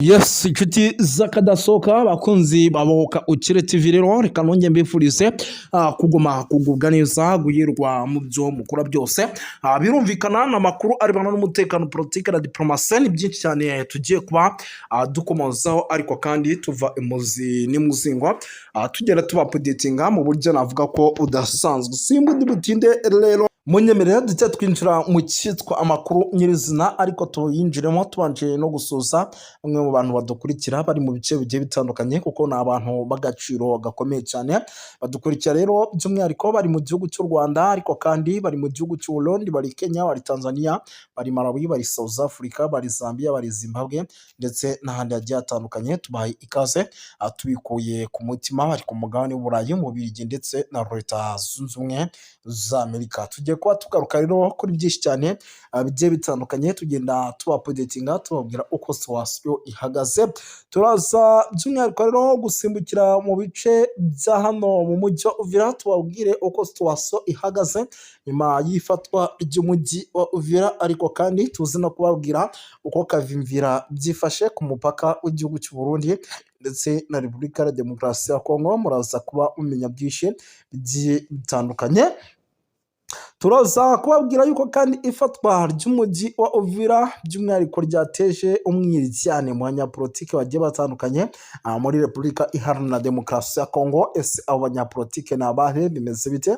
Yes, inshuti z'akadasohoka bakunzi babohoka ukire TV rero reka nongeye mbifurize kuguma kugubwa neza guhirwa mu byo mukora byose. Birumvikana n'amakuru arebana n'umutekano, politike na diplomasi ni byinshi cyane tugiye kuba dukomozaho, ariko kandi tuva imuzi n'imuzingwa tugera tubapodetinga mu buryo navuga ko udasanzwe. Simbundi butinde rero munyemerera duce twinjira mu cyitwa amakuru nyirizina, ariko tuyinjiremo tubanje no gusuza bamwe mu bantu badukurikira bari mu bice bigiye bitandukanye, kuko ni abantu b'agaciro gakomeye cyane badukurikira rero, by'umwihariko bari mu gihugu cy'u Rwanda, ariko kandi bari mu gihugu cy'u Burundi, bari Kenya, bari Tanzania, bari Malawi, bari South Africa, bari Zambia, bari Zimbabwe ndetse n'ahandi hagiye hatandukanye. Tubahaye ikaze tubikuye ku mutima, bari ku mugabane w'Uburayi, mu Bubiligi ndetse na Leta Zunze Ubumwe za Amerika. Tugiye kuba tugaruka rero kuri byinshi cyane bigiye bitandukanye, tugenda tubapodetinga tubabwira uko situwasiyo ihagaze. Turaza by'umwihariko rero gusimbukira mu bice bya hano mu mujyi wa Uvira, tubabwire uko situwasiyo ihagaze nyuma y'ifatwa ry'umujyi wa Uvira, ariko kandi tuzi no kubabwira uko Kavimvira byifashe ku mupaka w'igihugu cy'u Burundi ndetse na Repubulika ya Demokarasi ya Kongo. Muraza kuba mumenya byinshi bigiye bitandukanye. Turaza kubabwira yuko kandi ifatwa ry'umujyi wa Uvira by'umwihariko ryateje umwiryane mu banyapolitike bagiye batandukanye muri Repubulika Iharanira Demokarasi ya Kongo. Ese abo banyapolitike ni abahe, bimeze bite?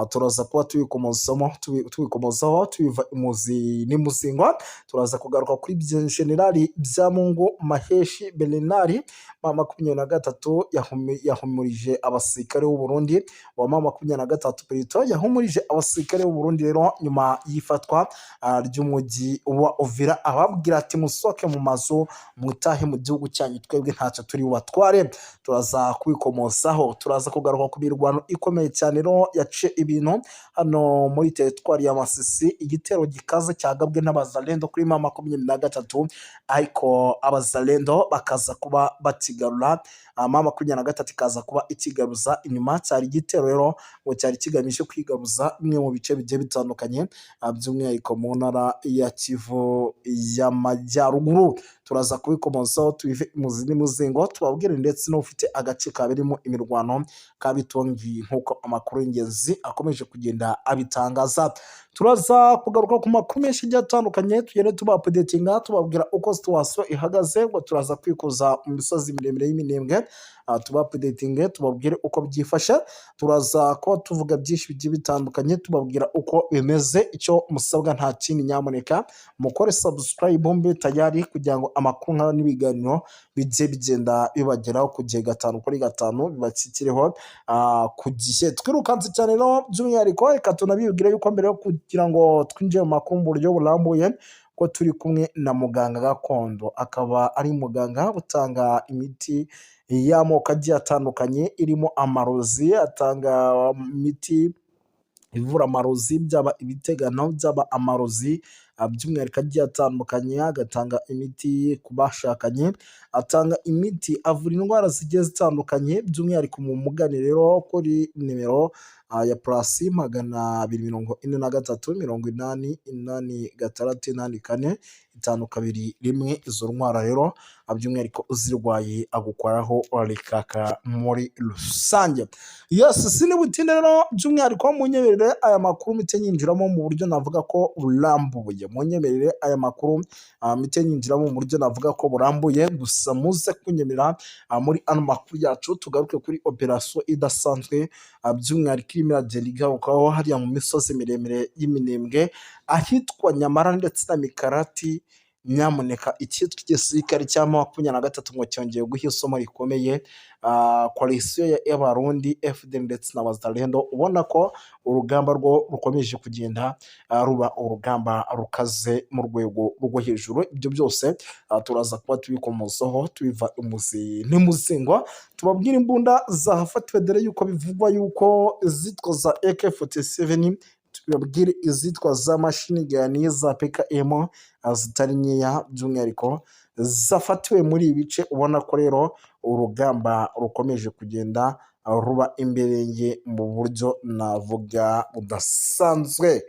Turaza kuba tubikomozaho tubiva imuzi n'imuzingwa. Turaza kugaruka kuri Generali Byamungu Maheshi Bernard wa 23 yahumurije abasirikare b'u Burundi, wa 23 Perito yahumurije abasirikare b'u Burundi rero nyuma y'ifatwa ry'umujyi wa Uvira, ababwira ati musoke mu mazu mutahe mu gihugu cyanyu, twebwe ntacyo turi bubatware. Turaza kubikomozaho. Turaza kugaruka ku mirwano ikomeye cyane rero yaciye ibintu hano muri teritwari ya Masisi, igitero gikaze cyagabwe n'abazalendo kuri 23, ariko abazalendo bakaza kuba bakigarura, 23 ikaza kuba ikigaruza inyuma. Cyari igitero rero ngo cyari kigamije kwigaruza bimwe mu bice bigiye bitandukanye by'umwihariko mu ntara ya Kivu y'Amajyaruguru. Turaza kubikomozaho tubive imuzi n'umuzingo, tubabwire ndetse n'ufite agace kaberimo imirwano kabitongi nk'uko amakuru y'ingenzi akomeje kugenda abitangaza. Turaza kugaruka ku makuru menshi agiye atandukanye, tugende tubapodetinga tubabwira uko situwasiyo ihagaze, ngo turaza kwikuza mu misozi miremire y'iminembwe tubapodetinge tubabwire uko byifashe. Turaza kuba tuvuga byinshi bigiye bitandukanye tubabwira uko bimeze. Icyo musabwa nta kindi, nyamuneka mukore subscribe mbe tayari kugira ngo amakuru nk'aya n'ibiganiro bijye bigenda bibageraho ku gihe, 5 kuri 5 bibashyikireho ku gihe. Twirukanse cyane no by'umwihariko, reka tunabibwire yuko mbere yo kugira ngo twinjire mu makuru mu buryo burambuye ko turi kumwe na muganga gakondo, akaba ari muganga utanga imiti y'amoko agiye atandukanye, irimo amarozi, atanga imiti ivura amarozi, byaba ibitegano, byaba amarozi by'umwihariko agiye atandukanye, agatanga imiti ku bashakanye, atanga imiti avura indwara zigiye zitandukanye, by'umwihariko mu mugani rero kuri nimero ya +243 80 86 izo ntwara rero by'umwihariko uzirwaye agukoraho rikaka muri rusange. Yes, sinibutinde rero by'umwihariko munyemerere aya makuru mite nyinjiramo mu buryo navuga ko burambuye. Munyemerere aya makuru mite nyinjiramo mu buryo navuga ko burambuye, gusa muze kunyemerera muri ano makuru yacu tugaruke kuri operasiyo idasanzwe by'umwihariko irimo iragenda igarukaho hariya mu misozi miremire y'iminembwe ahitwa Nyamara ndetse na Mikarati. Nyamuneka icyitwa igisirikare cya 23 ngo cyongeye guha isomo rikomeye koalisiyo y'Abarundi FDL ndetse na Bazalendo, ubona ko urugamba rwo rukomeje kugenda ruba urugamba rukaze mu rwego rwo hejuru. Ibyo byose turaza kuba tubikomozaho tubiva imuzi n'umuzingo, tubabwira imbunda zahafatiwe dore yuko bivugwa yuko izitwa za AK47, tubabwire izitwa za machine gun za PKM zitari nkeya by'umwihariko zafatiwe muri ibi bice. Ubona ko rero urugamba rukomeje kugenda ruba imberenge mu buryo navuga budasanzwe.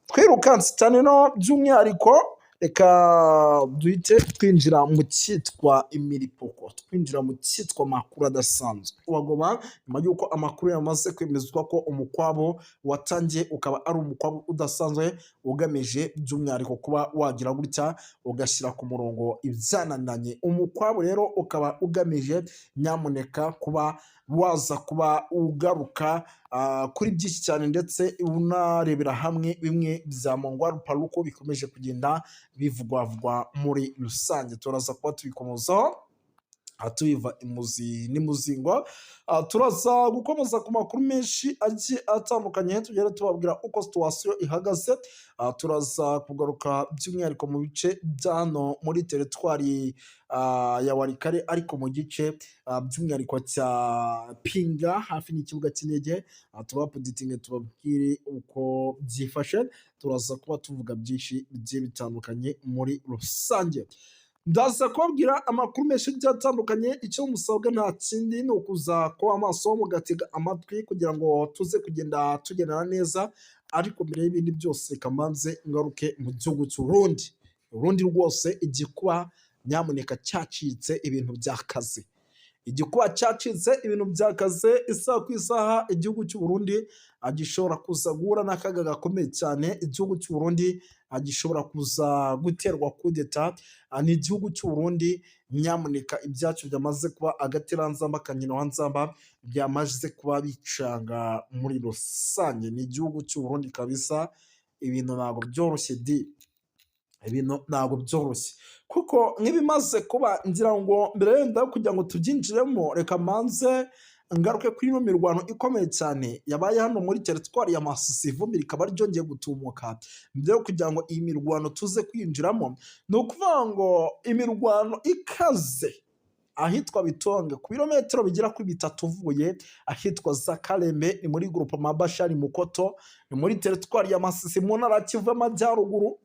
Twirukanse cyane no by'umwihariko reka duhite twinjira mu cyitwa imiripoko, twinjira mu cyitwa amakuru adasanzwe. Wagoma nyuma y'uko amakuru yamaze kwemezwa ko umukwabo watangiye ukaba ari umukwabo udasanzwe ugamije by'umwihariko kuba wagira gutya ugashyira ku murongo ibyananiranye. Umukwabo rero ukaba ugamije nyamuneka kuba waza kuba ugaruka kuri byinshi cyane ndetse unarebera hamwe bimwe bya Mongwaru Paluku bikomeje kugenda bivugwavugwa muri rusange. Turaza kuba tubikomozaho tubiva imuzi n'imuzingo. Turaza gukomeza ku makuru menshi agiye atandukanye tugenda tubabwira uko situwasiyo ihagaze. Turaza kugaruka by'umwihariko mu bice bya hano muri teritwari ya Warikare ariko mu gice by'umwihariko cya Pinga hafi n'ikibuga cy'indege. Tubapuditinge tubabwire uko byifashe. Turaza kuba tuvuga byinshi bigiye bitandukanye muri rusange. Ndaza kubabwira amakuru menshi agiye atandukanye. Icyo musabwa nta kindi ni ukuza kuba amaso mugatega amatwi kugira ngo tuze kugenda tugendana neza. Ariko mbere y'ibindi byose reka mbanze ngaruke mu gihugu cy'u Burundi. Uburundi rwose igikuba nyamuneka cyacitse ibintu byakaze. Igikuba cyacitse ibintu byakaze isaha ku isaha. Igihugu cy'u Burundi gishobora kuza guhura n'akaga gakomeye cyane. Igihugu cy'u Burundi gishobora kuza guterwa kudeta. Ni igihugu cy'u Burundi nyamuneka ibyacu byamaze kuba agateranzamba kanyina wa nzamba byamaze kuba bicanga muri rusange. Ni igihugu cy'u Burundi kabisa. Ibintu ntabwo byoroshye ibintu ntabwo byoroshye kuko nk'ibimaze kuba ngira ngo mbere yenda kugira ngo tubyinjiremo reka manze ngaruke kuri ino mirwano ikomeye cyane yabaye hano muri teritwari ya Masisi. Ivumbi rikaba ryongeye gutumuka. Mbere yo kugira ngo iyi mirwano tuze kwinjiramo ni ukuvuga ngo imirwano ikaze ahitwa Bitonge ku birometero bigera kuri 3 uvuye ahitwa za Kalembe ni muri groupe Mabashari Mukoto ni muri teritwari ya Masisi mu ntara ya Kivu y'Amajyaruguru.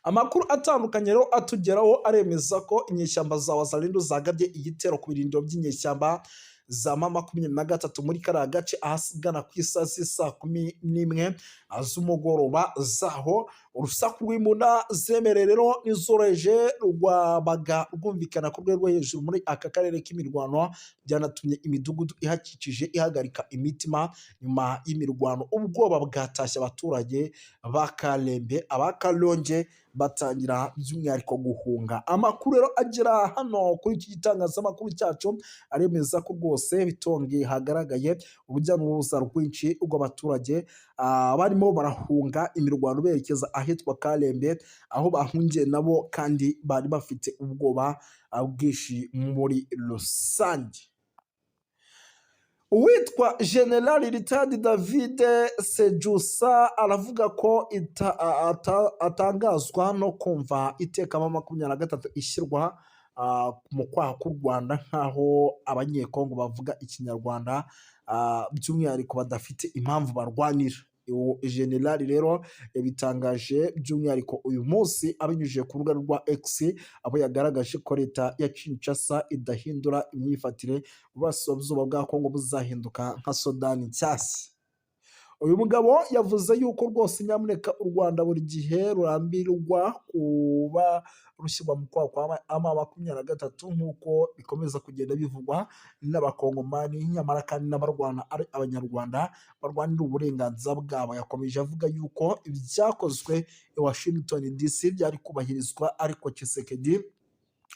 Amakuru atandukanye rero atugeraho aremeza ko inyeshyamba za Wazalendo zagabye igitero ku birindiro by'inyeshyamba za M23 muri kariya gace ahasigana ku isaha saa 11 z'umugoroba zaho. Urusaku rw'imbunda zemereye rero n'izoroheje rwabaga rwumvikana ku rwego hejuru muri aka karere k'imirwano. Byanatumye imidugudu ihakikije ihagarika imitima nyuma y'imirwano. Ubwoba bwatashye abaturage ba Kalembe abakalonge batangira by'umwihariko guhunga. Amakuru rero agera hano kuri iki gitangazamakuru cyacu aremeza ko rwose Bitonge hagaragaye urujya n'uruza rwinshi rw'abaturage barimo barahunga imirwano berekeza ahitwa Kalembe aho bahungiye nabo kandi bari bafite ubwoba bwinshi muri rusange. Uwitwa General Retired David Sejusa aravuga ko atangazwa no kumva iteka M23 ishyirwa mu kwaha k'u Rwanda nk'aho abanyekongo bavuga ikinyarwanda by'umwihariko badafite impamvu barwanira. General rero yabitangaje by'umwihariko uyu munsi abinyujije ku rubuga rwa X abo yagaragaje ko leta ya Kinshasa idahindura imyifatire uburasirazuba bwa Kongo buzahinduka nka Sudani nshyashya. Uyu mugabo yavuze yuko rwose nyamuneka u Rwanda buri gihe rurambirwa kuba rushyirwa mu kwaha kwa M23 nk'uko bikomeza kugenda bivugwa n'abakongomani nyamara kandi n'abarwana ari abanyarwanda barwanira uburenganzira bwabo. Yakomeje avuga yuko ibyakozwe i Washington DC byari kubahirizwa ariko Tshisekedi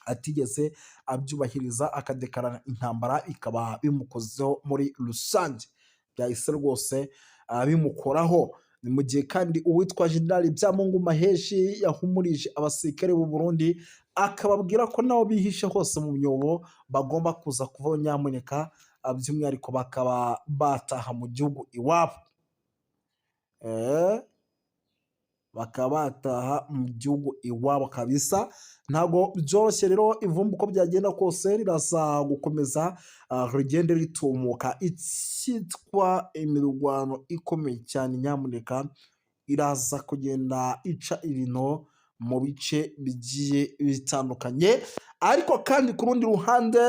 atigeze abyubahiriza akadekarana intambara ikaba bimukozeho muri rusange. Byahise rwose bimukoraho. Ni mu gihe kandi uwitwa General Byamungu Maheshi yahumurije abasirikare b'u Burundi akababwira ko nabo bihishe hose mu myobo bagomba kuza kuvaho nyamuneka by'umwihariko bakaba bataha mu gihugu iwabo. Bakaba bataha mu gihugu iwabo kabisa. Ntabwo byoroshye rero ivumbi uko byagenda kose riraza gukomeza rigende ritumuka. Icyitwa imirwano ikomeye cyane nyamuneka iraza kugenda ica ibintu mu bice bigiye bitandukanye. Ariko kandi ku rundi ruhande